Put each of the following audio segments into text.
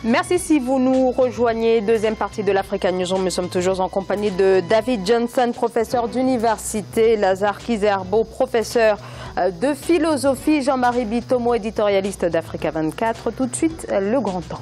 Merci si vous nous rejoignez. Deuxième partie de l'Africa Newsroom. Nous sommes toujours en compagnie de David Johnson, professeur d'université, Lazare Kizerbo, professeur de philosophie, Jean-Marie Bitomo, éditorialiste d'Africa 24. Tout de suite, le grand angle.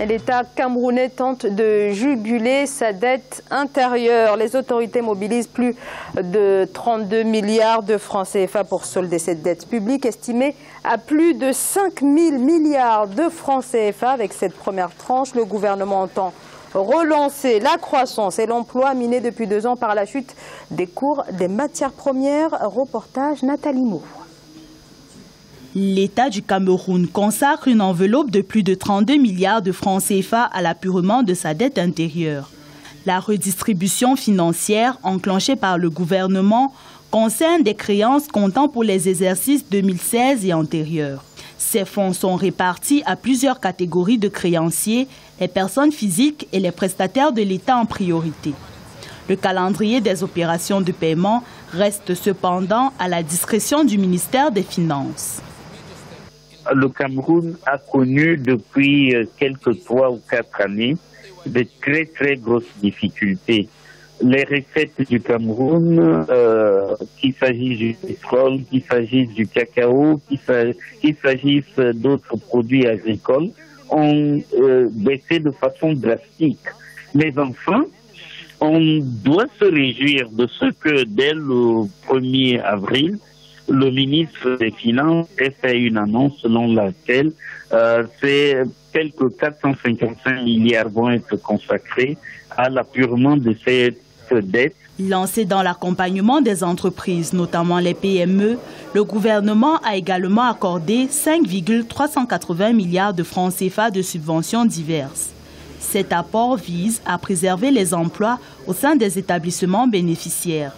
L'État camerounais tente de juguler sa dette intérieure. Les autorités mobilisent plus de 32 milliards de francs CFA pour solder cette dette publique estimée à plus de 5 000 milliards de francs CFA. Avec cette première tranche, le gouvernement entend relancer la croissance et l'emploi minés depuis 2 ans par la chute des cours des matières premières. Reportage Nathalie Mou. L'État du Cameroun consacre une enveloppe de plus de 32 milliards de francs CFA à l'apurement de sa dette intérieure. La redistribution financière enclenchée par le gouvernement concerne des créances comptant pour les exercices 2016 et antérieurs. Ces fonds sont répartis à plusieurs catégories de créanciers, les personnes physiques et les prestataires de l'État en priorité. Le calendrier des opérations de paiement reste cependant à la discrétion du ministère des Finances. Le Cameroun a connu depuis quelques 3 ou 4 années de très grosses difficultés. Les recettes du Cameroun, qu'il s'agisse du pétrole, qu'il s'agisse du cacao, qu'il s'agisse d'autres produits agricoles, ont baissé de façon drastique. Mais enfin, on doit se réjouir de ce que dès le 1er avril, le ministre des Finances a fait une annonce selon laquelle quelques 455 milliards vont être consacrés à l'apurement de cette dette. Lancé dans l'accompagnement des entreprises, notamment les PME, le gouvernement a également accordé 5,380 milliards de francs CFA de subventions diverses. Cet apport vise à préserver les emplois au sein des établissements bénéficiaires.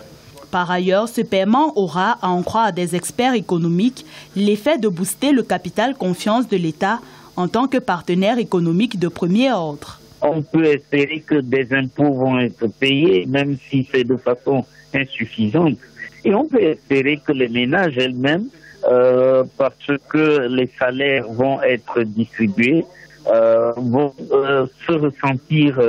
Par ailleurs, ce paiement aura, à en croire des experts économiques, l'effet de booster le capital confiance de l'État en tant que partenaire économique de premier ordre. On peut espérer que des impôts vont être payés, même si c'est de façon insuffisante. Et on peut espérer que les ménages elles-mêmes, parce que les salaires vont être distribués, vont se ressentir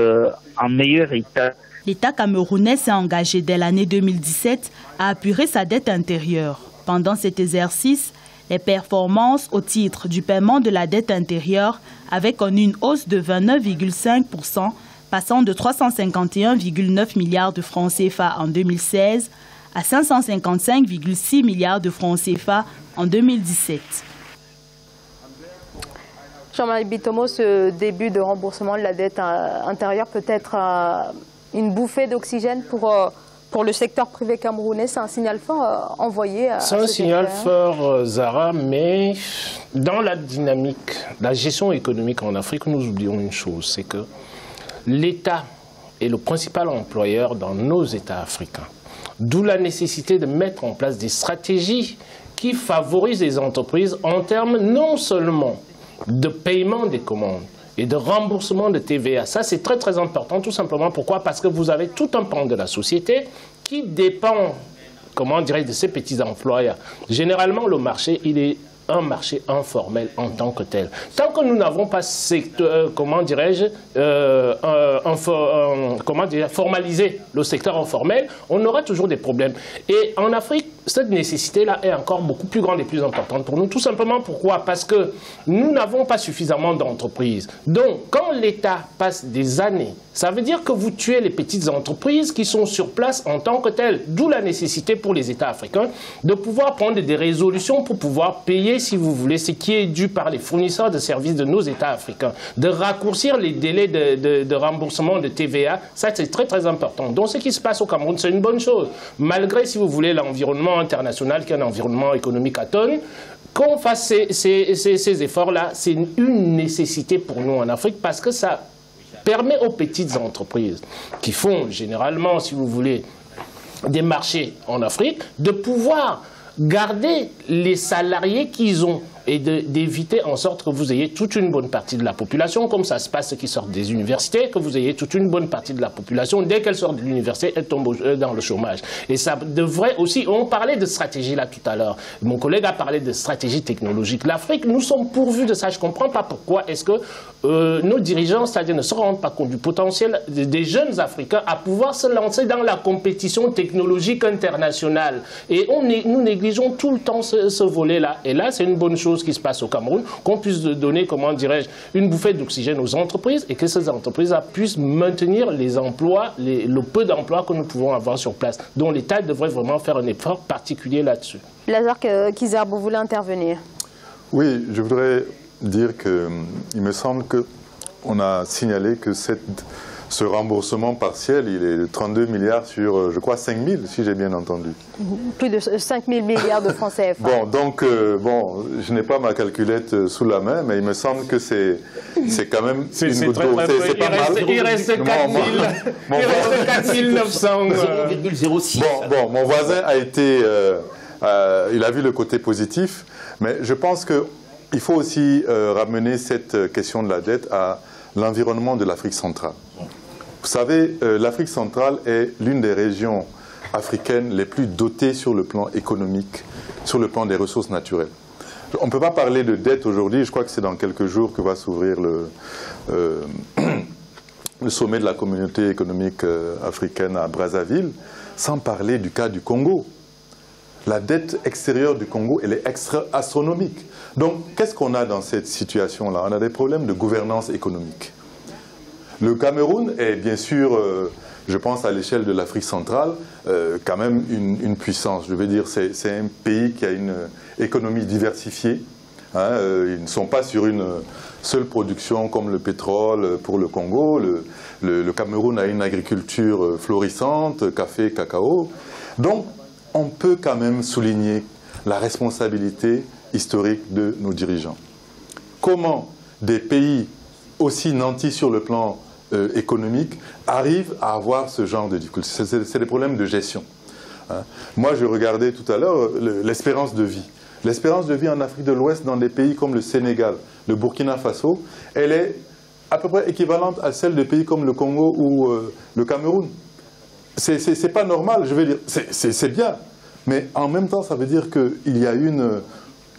en meilleur état. L'État camerounais s'est engagé dès l'année 2017 à apurer sa dette intérieure. Pendant cet exercice, les performances au titre du paiement de la dette intérieure avaient connu une hausse de 29,5%, passant de 351,9 milliards de francs CFA en 2016 à 555,6 milliards de francs CFA en 2017. Jean-Marie Bitomo, ce début de remboursement de la dette intérieure peut être une bouffée d'oxygène pour le secteur privé camerounais. C'est un signal fort envoyé à C'est un signal fort, Zara, mais dans la dynamique, la gestion économique en Afrique, nous oublions une chose, c'est que l'État est le principal employeur dans nos États africains. D'où la nécessité de mettre en place des stratégies qui favorisent les entreprises en termes non seulement de paiement des commandes, et de remboursement de TVA. Ça, c'est très important, tout simplement. Pourquoi? Parce que vous avez tout un pan de la société qui dépend, comment dirais-je, de ces petits employeurs. Généralement, le marché, il est un marché informel en tant que tel. Tant que nous n'avons pas formalisé le secteur informel, on aura toujours des problèmes. Et en Afrique, cette nécessité-là est encore beaucoup plus grande et plus importante pour nous. Tout simplement pourquoi? Parce que nous n'avons pas suffisamment d'entreprises. Donc, quand l'État passe des années, ça veut dire que vous tuez les petites entreprises qui sont sur place en tant que telles. D'où la nécessité pour les États africains de pouvoir prendre des résolutions pour pouvoir payer, si vous voulez, ce qui est dû par les fournisseurs de services de nos États africains. De raccourcir les délais de remboursement de TVA, ça c'est très important. Donc ce qui se passe au Cameroun, c'est une bonne chose. Malgré, si vous voulez, l'environnement international qui est un environnement économique atone, qu'on fasse ces efforts-là, c'est une nécessité pour nous en Afrique parce que ça permet aux petites entreprises qui font généralement, si vous voulez, des marchés en Afrique, de pouvoir garder les salariés qu'ils ont et d'éviter en sorte que vous ayez toute une bonne partie de la population, comme ça se passe qui sortent des universités, que vous ayez toute une bonne partie de la population, dès qu'elle sort de l'université, elle tombe dans le chômage. Et ça devrait aussi, on parlait de stratégie là tout à l'heure, mon collègue a parlé de stratégie technologique. L'Afrique, nous sommes pourvus de ça, je ne comprends pas pourquoi est-ce que nos dirigeants, c'est-à-dire ne se rendent pas compte du potentiel des jeunes Africains à pouvoir se lancer dans la compétition technologique internationale. Et nous négligeons tout le temps ce volet-là. Et là, c'est une bonne chose qui se passe au Cameroun, qu'on puisse donner, comment dirais-je, une bouffée d'oxygène aux entreprises et que ces entreprises puissent maintenir les emplois, le peu d'emplois que nous pouvons avoir sur place. Donc l'État devrait vraiment faire un effort particulier là-dessus. Lazare Kizerbo, vous voulez intervenir? Oui, je voudrais dire qu'il me semble qu'on a signalé que ce remboursement partiel, il est de 32 milliards sur, je crois, 5 000, si j'ai bien entendu. Plus de 5 000 milliards de francs CFA. Bon, donc, je n'ai pas ma calculette sous la main, mais il me semble que c'est quand même une goutte d'eau. C'est pas mal. Il reste 4 900. 0,06. Bon, mon voisin a été... il a vu le côté positif, mais je pense qu'il faut aussi ramener cette question de la dette à l'environnement de l'Afrique centrale. Vous savez, l'Afrique centrale est l'une des régions africaines les plus dotées sur le plan économique, sur le plan des ressources naturelles. On ne peut pas parler de dette aujourd'hui, je crois que c'est dans quelques jours que va s'ouvrir le sommet de la communauté économique africaine à Brazzaville, sans parler du cas du Congo. La dette extérieure du Congo, elle est astronomique. Donc, qu'est-ce qu'on a dans cette situation-là? On a des problèmes de gouvernance économique. Le Cameroun est bien sûr, je pense à l'échelle de l'Afrique centrale, quand même une puissance. Je veux dire, c'est un pays qui a une économie diversifiée. Hein, ils ne sont pas sur une seule production comme le pétrole pour le Congo. Le Cameroun a une agriculture florissante, café, cacao. Donc, on peut quand même souligner la responsabilité historique de nos dirigeants. Comment des pays aussi nantis sur le plan économique arrivent à avoir ce genre de difficultés? C'est des problèmes de gestion. Hein. Moi, je regardais tout à l'heure l'espérance de vie. L'espérance de vie en Afrique de l'Ouest, dans des pays comme le Sénégal, le Burkina Faso, elle est à peu près équivalente à celle de pays comme le Congo ou le Cameroun. C'est pas normal, je veux dire, c'est bien, mais en même temps, ça veut dire qu'il y a une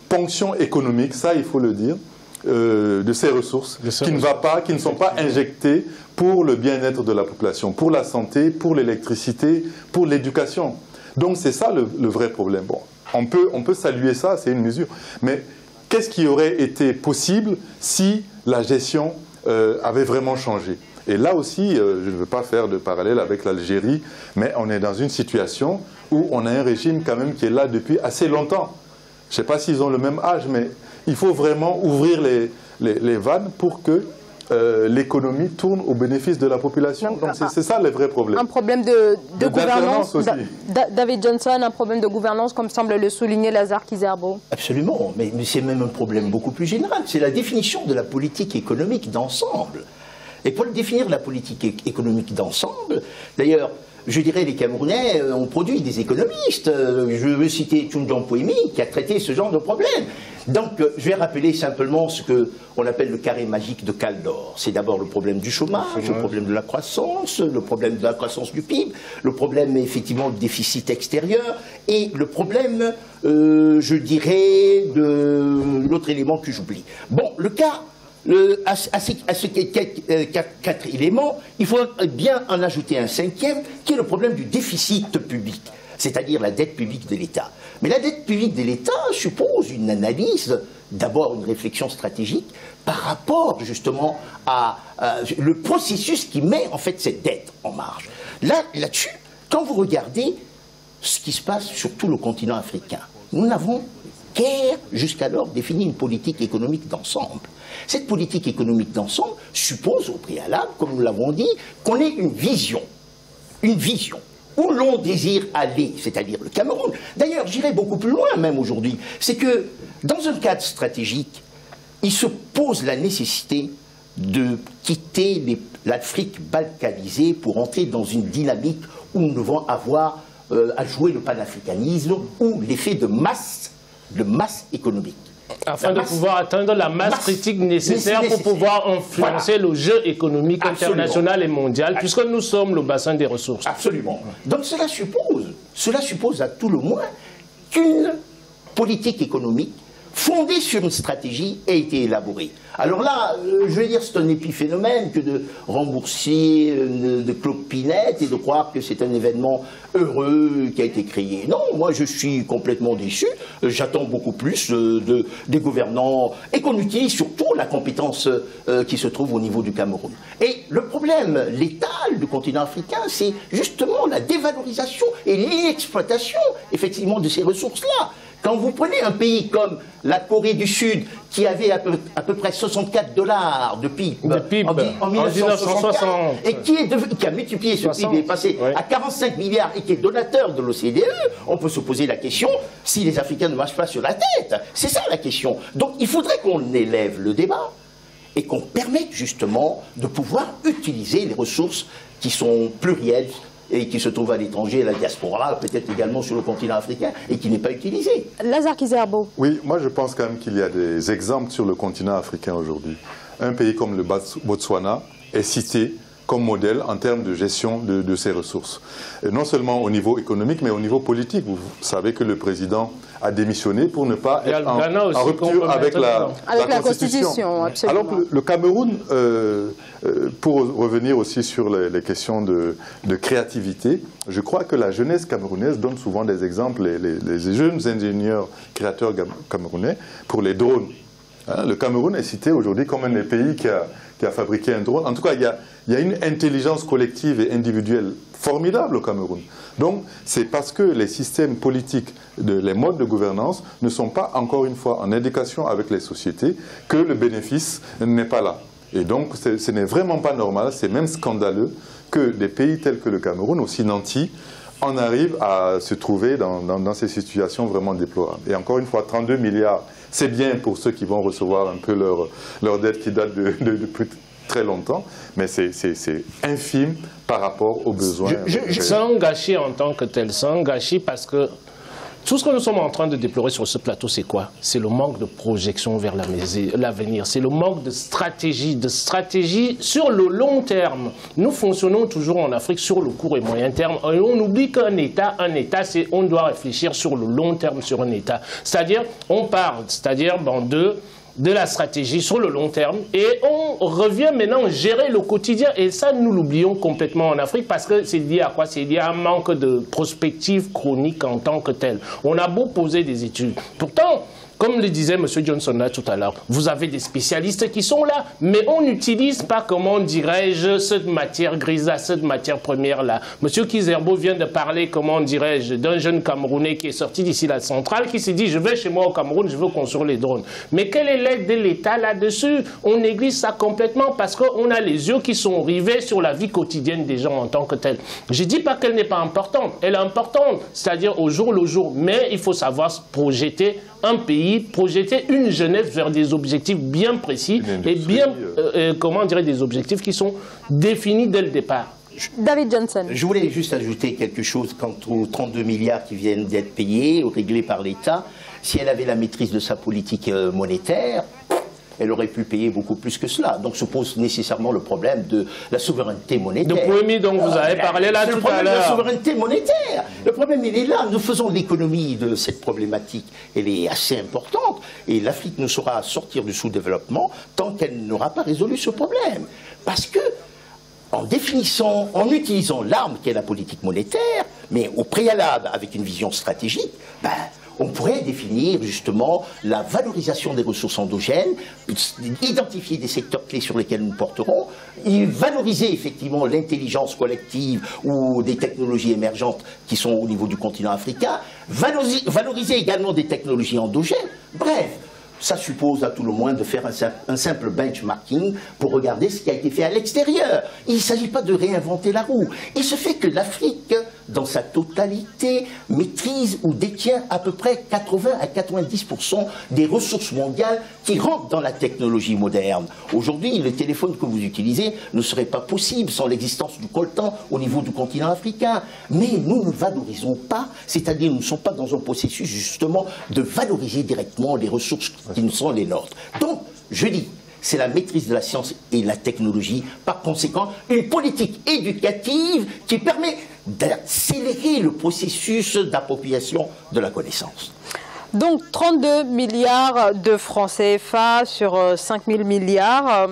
ponction économique, ça il faut le dire, de ces ressources qui ne sont pas injectées pour le bien-être de la population, pour la santé, pour l'électricité, pour l'éducation. Donc c'est ça le vrai problème. Bon, on peut saluer ça, c'est une mesure, mais qu'est-ce qui aurait été possible si la gestion avait vraiment changé? Et là aussi, je ne veux pas faire de parallèle avec l'Algérie, mais on est dans une situation où on a un régime quand même qui est là depuis assez longtemps. Je ne sais pas s'ils ont le même âge, mais il faut vraiment ouvrir les vannes pour que l'économie tourne au bénéfice de la population. Donc c'est ça le vrai problème. Un problème de gouvernance aussi. David Johnson, un problème de gouvernance comme semble le souligner Lazare Kizerbo. Absolument, mais c'est même un problème beaucoup plus général. C'est la définition de la politique économique d'ensemble. Et pour définir la politique économique d'ensemble, d'ailleurs, je dirais les Camerounais ont produit des économistes. Je veux citer Tchoundjong Pouemi qui a traité ce genre de problème. Donc, je vais rappeler simplement ce qu'on appelle le carré magique de Kaldor. C'est d'abord le problème du chômage, le problème de la croissance, le problème de la croissance du PIB, le problème effectivement du déficit extérieur et le problème, je dirais, de l'autre élément que j'oublie. Bon, le cas... à ces 4 éléments, il faut bien en ajouter un 5e, qui est le problème du déficit public, c'est-à-dire la dette publique de l'État. Mais la dette publique de l'État suppose une analyse, d'abord une réflexion stratégique, par rapport justement à le processus qui met en fait cette dette en marge. Là-dessus, quand vous regardez ce qui se passe sur tout le continent africain, nous n'avons guère jusqu'alors défini une politique économique d'ensemble. Cette politique économique d'ensemble suppose au préalable, comme nous l'avons dit, qu'on ait une vision où l'on désire aller, c'est-à-dire le Cameroun. D'ailleurs, j'irai beaucoup plus loin même aujourd'hui, c'est que dans un cadre stratégique, il se pose la nécessité de quitter l'Afrique balkanisée pour entrer dans une dynamique où nous devons avoir à jouer le panafricanisme ou l'effet de masse économique. Afin de pouvoir atteindre la masse critique nécessaire pour pouvoir influencer le jeu économique international et mondial, puisque nous sommes le bassin des ressources. Absolument. Donc cela suppose à tout le moins qu'une politique économique fondée sur une stratégie ait été élaborée. Alors là, je vais dire, c'est un épiphénomène que de rembourser de clopinettes et de croire que c'est un événement heureux qui a été créé. Non, moi je suis complètement déçu. J'attends beaucoup plus des gouvernants et qu'on utilise surtout la compétence qui se trouve au niveau du Cameroun. Et le problème létal du continent africain, c'est justement la dévalorisation et l'inexploitation, effectivement, de ces ressources-là. Quand vous prenez un pays comme la Corée du Sud, qui avait à peu près 64 $ de PIB, en 1960, et qui a multiplié ce PIB, est passé à 45 milliards et qui est donateur de l'OCDE, on peut se poser la question si les Africains ne marchent pas sur la tête. C'est ça la question. Donc il faudrait qu'on élève le débat et qu'on permette justement de pouvoir utiliser les ressources qui sont plurielles et qui se trouve à l'étranger, la diaspora, peut-être également sur le continent africain, et qui n'est pas utilisée. Lazare Kizerbo. Oui, moi je pense quand même qu'il y a des exemples sur le continent africain aujourd'hui. Un pays comme le Botswana est cité comme modèle en termes de gestion de ses ressources. Et non seulement au niveau économique, mais au niveau politique. Vous savez que le président a démissionné pour ne pas être en rupture avec la Constitution. Absolument. Alors que le Cameroun, pour revenir aussi sur les questions de créativité, je crois que la jeunesse camerounaise donne souvent des exemples, les jeunes ingénieurs créateurs camerounais, pour les drones. Le Cameroun est cité aujourd'hui comme un des pays qui a fabriqué un drone. En tout cas, il y a une intelligence collective et individuelle formidable au Cameroun. Donc, c'est parce que les systèmes politiques, les modes de gouvernance ne sont pas, encore une fois, en indication avec les sociétés que le bénéfice n'est pas là. Et donc, ce n'est vraiment pas normal, c'est même scandaleux que des pays tels que le Cameroun, aussi nantis, en arrivent à se trouver dans ces situations vraiment déplorables. Et encore une fois, 32 milliards, c'est bien pour ceux qui vont recevoir un peu leur dette qui date depuis très longtemps, mais c'est infime par rapport aux besoins. C'est un gâchis en tant que tel, c'est un gâchis parce que tout ce que nous sommes en train de déplorer sur ce plateau, c'est quoi? C'est le manque de projection vers l'avenir, c'est le manque de stratégie sur le long terme. Nous fonctionnons toujours en Afrique sur le court et moyen terme, et on oublie qu'un État, on doit réfléchir sur le long terme sur un État. C'est-à-dire, on parle, de la stratégie sur le long terme et on revient maintenant gérer le quotidien et ça nous l'oublions complètement en Afrique parce que c'est lié à quoi? C'est lié à un manque de prospective chronique en tant que tel. On a beau poser des études. Pourtant, comme le disait M. Johnson là tout à l'heure, vous avez des spécialistes qui sont là, mais on n'utilise pas, comment dirais-je, cette matière grise là, cette matière première là. M. Kizerbo vient de parler, comment dirais-je, d'un jeune Camerounais qui est sorti d'ici la centrale, qui s'est dit, je vais chez moi au Cameroun, je veux construire les drones. Mais quelle est l'aide de l'État là-dessus? On néglige ça complètement parce qu'on a les yeux qui sont rivés sur la vie quotidienne des gens en tant que telle. Je ne dis pas qu'elle n'est pas importante, elle est importante, c'est-à-dire au jour le jour, mais il faut savoir se projeter un pays, projeter une jeunesse vers des objectifs bien précis et bien, des objectifs qui sont définis dès le départ. David Johnson. Je voulais juste ajouter quelque chose quant aux 32 milliards qui viennent d'être payés ou réglés par l'État. Si elle avait la maîtrise de sa politique monétaire, elle aurait pu payer beaucoup plus que cela. Donc se pose nécessairement le problème de la souveraineté monétaire. Le premier dont vous avez parlé là tout à l'heure. La souveraineté monétaire. Le problème, il est là. Nous faisons l'économie de cette problématique. Elle est assez importante. Et l'Afrique ne saura sortir du sous-développement tant qu'elle n'aura pas résolu ce problème. Parce que, en utilisant l'arme qu'est la politique monétaire, mais au préalable avec une vision stratégique, on pourrait définir justement la valorisation des ressources endogènes, identifier des secteurs clés sur lesquels nous porterons, valoriser effectivement l'intelligence collective ou des technologies émergentes qui sont au niveau du continent africain, valoriser également des technologies endogènes. Bref, ça suppose à tout le moins de faire un simple benchmarking pour regarder ce qui a été fait à l'extérieur. Il ne s'agit pas de réinventer la roue. Il se fait que l'Afrique dans sa totalité, maîtrise ou détient à peu près 80 à 90% des ressources mondiales qui rentrent dans la technologie moderne. Aujourd'hui, le téléphone que vous utilisez ne serait pas possible sans l'existence du coltan au niveau du continent africain. Mais nous ne valorisons pas, c'est-à-dire nous ne sommes pas dans un processus justement de valoriser directement les ressources qui ne sont les nôtres. Donc, je dis, c'est la maîtrise de la science et de la technologie, par conséquent, une politique éducative qui permet d'accélérer le processus d'appropriation de la connaissance. Donc 32 milliards de francs CFA sur 5 000 milliards.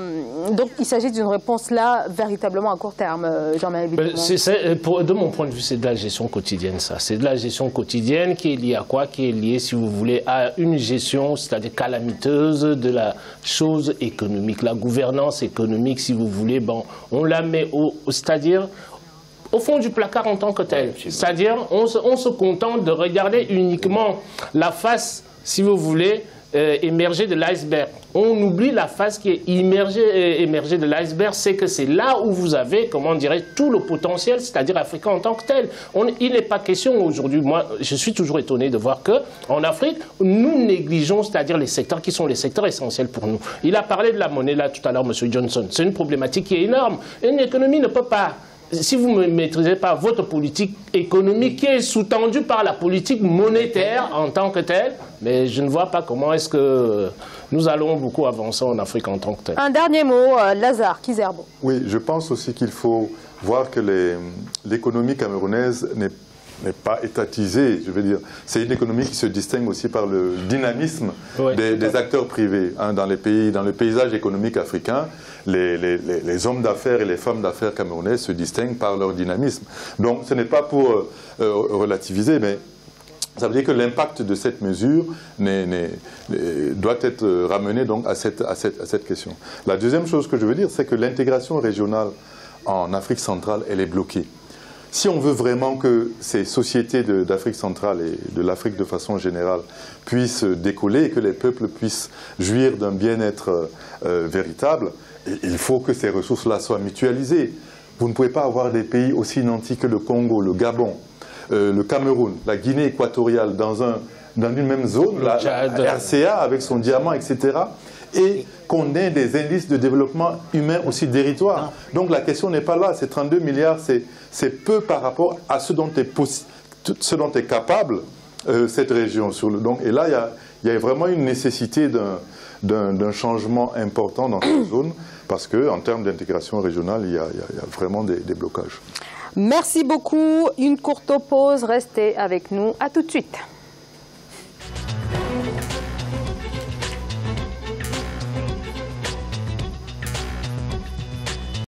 Donc il s'agit d'une réponse là véritablement à court terme, Jean-Marie Bitton. De mon point de vue, c'est de la gestion quotidienne, ça. C'est de la gestion quotidienne qui est liée à quoi? Qui est liée, si vous voulez, à une gestion, c'est-à-dire calamiteuse de la chose économique. La gouvernance économique, si vous voulez, bon, on la met c'est-à-dire au fond du placard en tant que tel. C'est-à-dire, on se contente de regarder uniquement la face, si vous voulez, émergée de l'iceberg. On oublie la face qui est émergée de l'iceberg, c'est que c'est là où vous avez, comment dirais, tout le potentiel, c'est-à-dire africain en tant que tel. Il n'est pas question aujourd'hui, moi je suis toujours étonné de voir qu'en Afrique, nous négligeons, c'est-à-dire les secteurs qui sont les secteurs essentiels pour nous. Il a parlé de la monnaie là tout à l'heure, M. Johnson. C'est une problématique qui est énorme. Une économie ne peut pas, si vous ne maîtrisez pas votre politique économique qui est sous-tendue par la politique monétaire en tant que telle, mais je ne vois pas comment est-ce que nous allons beaucoup avancer en Afrique en tant que tel. Un dernier mot, Lazare Kizerbo. Oui, je pense aussi qu'il faut voir que l'économie camerounaise n'est pas étatisée, je veux dire. C'est une économie qui se distingue aussi par le dynamisme des acteurs privés. Hein, dans le paysage économique africain, les hommes d'affaires et les femmes d'affaires camerounaises se distinguent par leur dynamisme. Donc ce n'est pas pour relativiser, mais ça veut dire que l'impact de cette mesure doit être ramené donc à cette question. La deuxième chose que je veux dire, c'est que l'intégration régionale en Afrique centrale, elle est bloquée. Si on veut vraiment que ces sociétés d'Afrique centrale et de l'Afrique de façon générale puissent décoller et que les peuples puissent jouir d'un bien-être véritable, il faut que ces ressources-là soient mutualisées. Vous ne pouvez pas avoir des pays aussi nantis que le Congo, le Gabon, le Cameroun, la Guinée équatoriale dans une même zone, la RCA avec son diamant, etc., et qu'on ait des indices de développement humain aussi territoire. Donc la question n'est pas là, ces 32 milliards, c'est peu par rapport à ce dont est capable cette région. Et là, il y a vraiment une nécessité d'un changement important dans cette zone, parce qu'en termes d'intégration régionale, il y a vraiment des blocages. Merci beaucoup. Une courte pause, restez avec nous. À tout de suite.